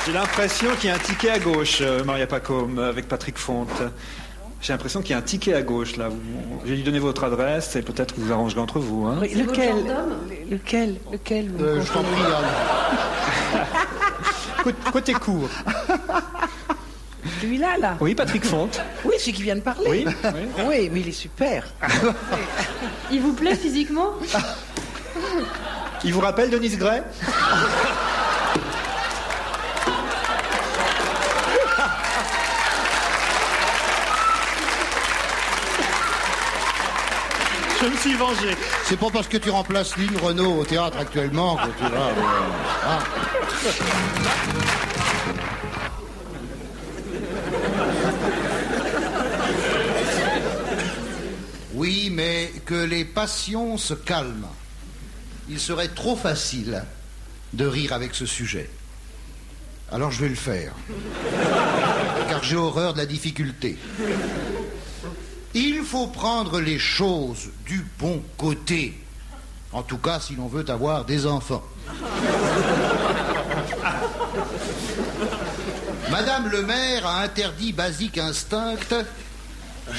J'ai l'impression qu'il y a un ticket à gauche, Maria Pacôme, avec Patrick Fonte. J'ai l'impression qu'il y a un ticket à gauche, là. J'ai dû donner votre adresse et peut-être que vous arrangerez entre vous. Hein. Oui, lequel Je t'en prie, Anne. Côté court. Celui-là, là. Oui, Patrick Fonte. Oui, celui qui vient de parler. Oui, Oui, mais il est super. Il vous plaît physiquement? Il vous rappelle Denise Gray? Je me suis vengé. C'est pas parce que tu remplaces Lynn Renault au théâtre actuellement que tu vas... Oui, mais que les passions se calment. Il serait trop facile de rire avec ce sujet. Alors je vais le faire. Car j'ai horreur de la difficulté. Il faut prendre les choses du bon côté. En tout cas, si l'on veut avoir des enfants. Madame le maire a interdit Basic Instinct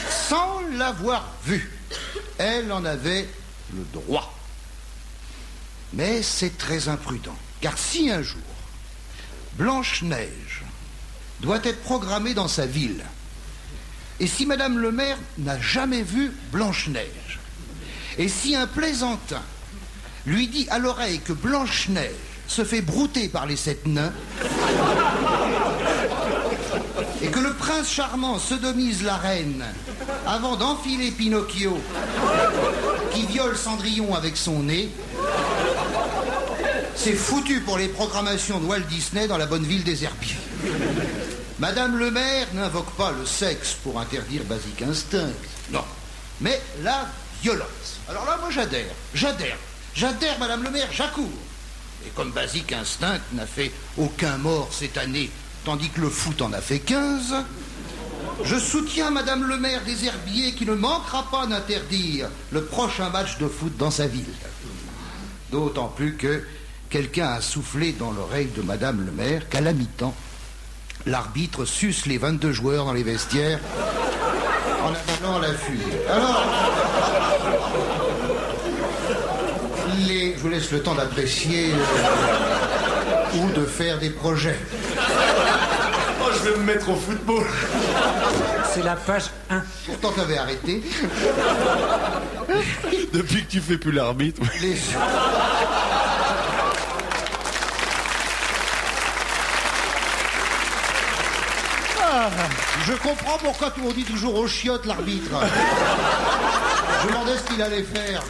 sans l'avoir vu. Elle en avait le droit. Mais c'est très imprudent. Car si un jour, Blanche-Neige doit être programmée dans sa ville, et si Madame le maire n'a jamais vu Blanche-Neige, et si un plaisantin lui dit à l'oreille que Blanche-Neige se fait brouter par les 7 nains, et que le prince charmant sodomise la reine avant d'enfiler Pinocchio, qui viole Cendrillon avec son nez, c'est foutu pour les programmations de Walt Disney dans la bonne ville des herbiers. Madame le maire n'invoque pas le sexe pour interdire Basic Instinct, non, mais la violence. Alors là, moi j'adhère, Madame le maire, j'accours. Et comme Basic Instinct n'a fait aucun mort cette année, tandis que le foot en a fait 15, je soutiens Madame le maire des herbiers qui ne manquera pas d'interdire le prochain match de foot dans sa ville. D'autant plus que quelqu'un a soufflé dans l'oreille de Madame le maire qu'à la mi-temps, l'arbitre suce les 22 joueurs dans les vestiaires en avalant la fuite. Alors, je vous laisse le temps d'apprécier ou de faire des projets. Oh, je vais me mettre au football. C'est la page 1. Pourtant, t'avais arrêté. Depuis que tu fais plus l'arbitre. Les... Je comprends pourquoi on dit toujours au chiotte l'arbitre. Je me demandais ce qu'il allait faire.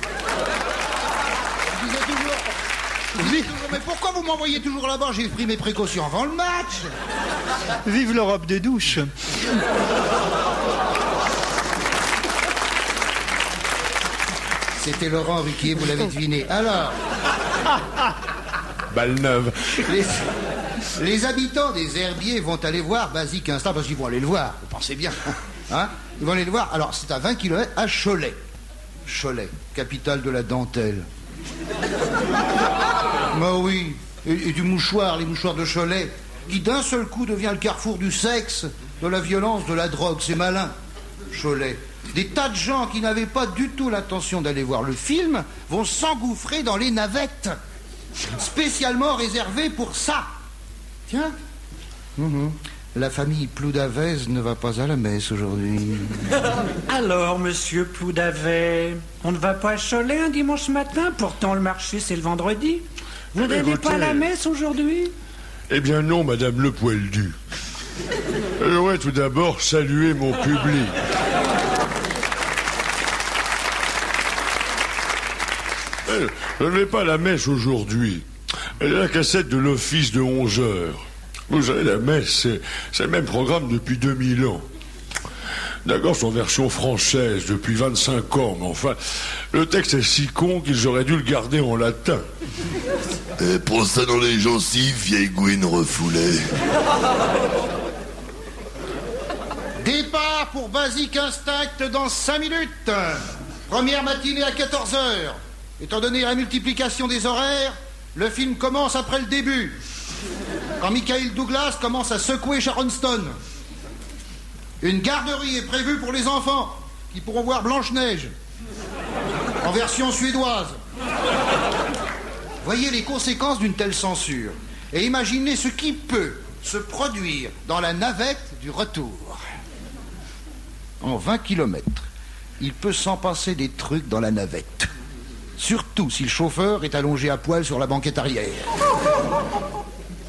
Je disais toujours, mais pourquoi vous m'envoyez toujours là-bas? J'ai pris mes précautions avant le match. Vive l'Europe des douches. C'était Laurent Ruquier, vous l'avez deviné. Alors, Balle neuve. les habitants des herbiers vont aller voir Basic Instinct, parce qu'ils vont aller le voir, vous pensez bien. Hein? Ils vont aller le voir. Alors, c'est à 20 km à Cholet. Cholet, capitale de la dentelle. Bah oui, et du mouchoir, les mouchoirs de Cholet, qui d'un seul coup devient le carrefour du sexe, de la violence, de la drogue. C'est malin, Cholet. Des tas de gens qui n'avaient pas du tout l'intention d'aller voir le film vont s'engouffrer dans les navettes, spécialement réservées pour ça. Tiens, la famille Ploudavez ne va pas à la messe aujourd'hui. Alors, monsieur Ploudavet, on ne va pas à Cholet un dimanche matin? Pourtant, le marché, c'est le vendredi. Vous n'allez pas à la messe aujourd'hui? Eh bien non, madame Le Poildu. J'aimerais tout d'abord saluer mon public. Je ne vais pas à la messe aujourd'hui. La cassette de l'office de 11 heures. Vous savez, la messe, c'est le même programme depuis 2000 ans. D'accord, c'est en version française depuis 25 ans, mais enfin, le texte est si con qu'ils auraient dû le garder en latin. Et pour ça dans les gencives, vieille gouine refoulée. Départ pour Basic Instinct dans 5 minutes. Première matinée à 14 heures. Étant donné la multiplication des horaires, le film commence après le début. quand Michael Douglas commence à secouer Sharon Stone. Une garderie est prévue pour les enfants qui pourront voir Blanche-Neige en version suédoise. Voyez les conséquences d'une telle censure et imaginez ce qui peut se produire dans la navette du retour. En 20 kilomètres, il peut s'en passer des trucs dans la navette. Surtout si le chauffeur est allongé à poil sur la banquette arrière.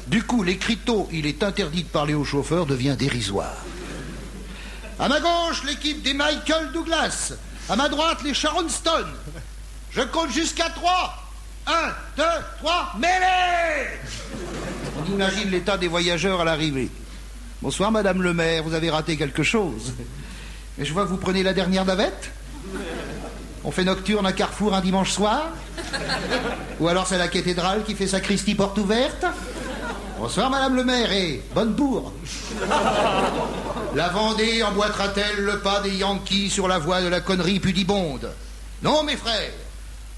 Du coup, l'écriteau « il est interdit de parler au chauffeur » devient dérisoire. À ma gauche, l'équipe des Michael Douglas. À ma droite, les Sharon Stone. Je compte jusqu'à 3. 1, 2, 3, mêlée! On imagine l'état des voyageurs à l'arrivée. Bonsoir, Madame le maire, vous avez raté quelque chose. Mais je vois que vous prenez la dernière navette. On fait nocturne à Carrefour un dimanche soir. Ou alors c'est la cathédrale qui fait sa Christie porte ouverte. Bonsoir, Madame le maire, et bonne bourre. La Vendée emboîtera-t-elle le pas des Yankees sur la voie de la connerie pudibonde? Non, mes frères,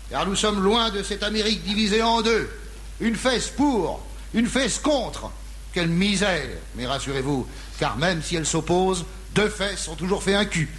car nous sommes loin de cette Amérique divisée en deux. Une fesse pour, une fesse contre. Quelle misère. Mais rassurez-vous, car même si elles s'opposent, deux fesses ont toujours fait un cul.